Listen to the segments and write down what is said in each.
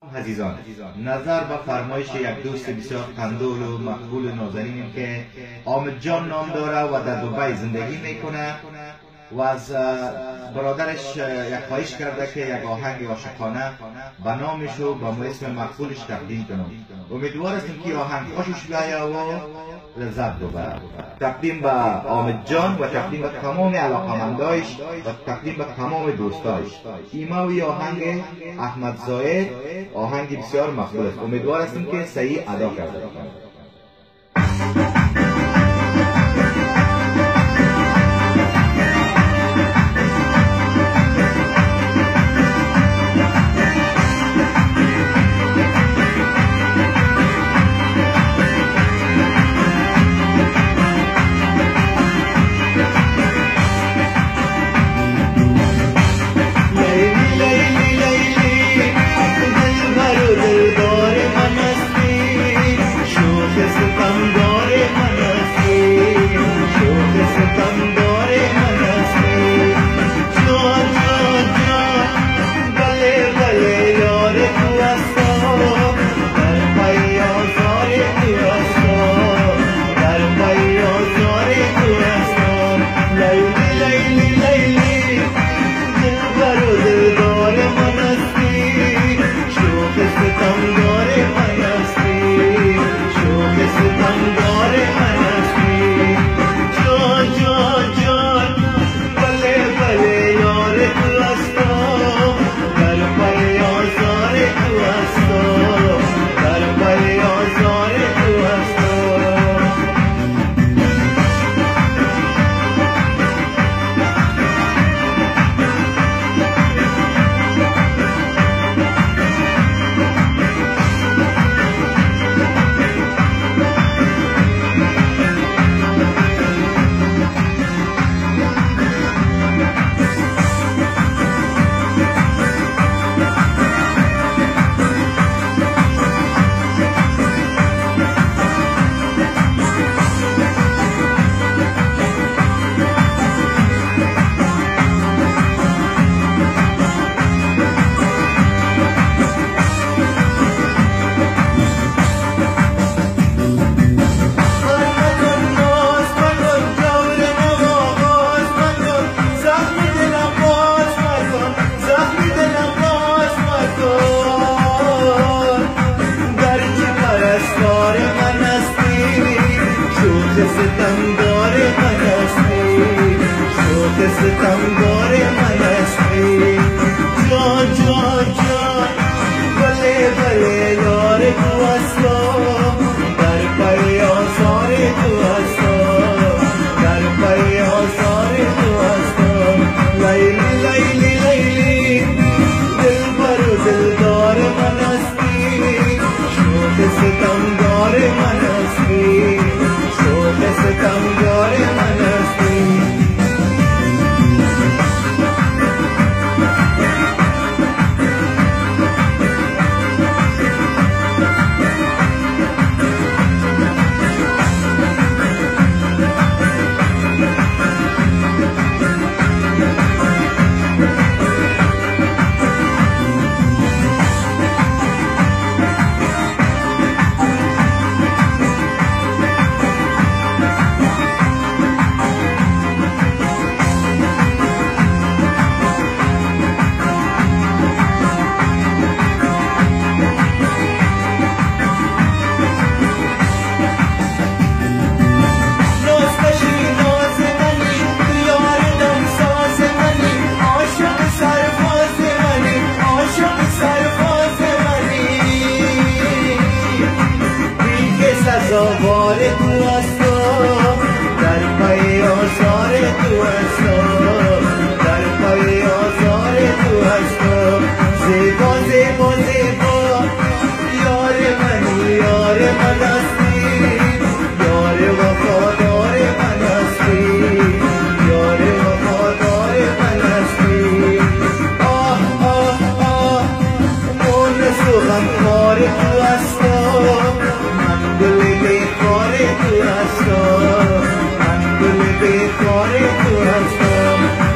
عزیزان، نظر به فرمایش یک دوست بسیار قندول و مقبول و نازنینیم که حامد جان نام داره و در دبی زندگی میکنه و از برادرش یک خواهش کرده که یک آهنگ عاشقانه به نامش و به اسم مقبولش تقدیم کنم. امیدوار هستیم که آهنگ خوشش بیاید و لذت ببره. تقدیم به حامد جان و تقدیم به تمام علاقمندایش و تقدیم به تمام دوستایش. ایماوی آهنگ احمد زاید، آهنگ بسیار مقبول است. امیدوار هستیم که صحیح ادا کرده باشیم.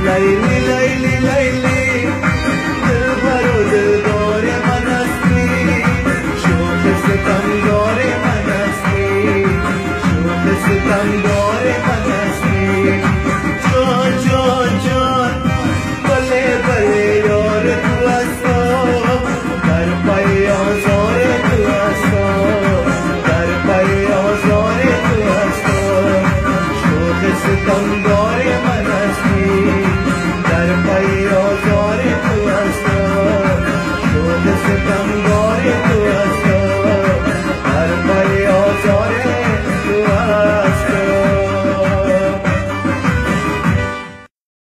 Layli layli layli, dil baro dil dore manasni. ستمی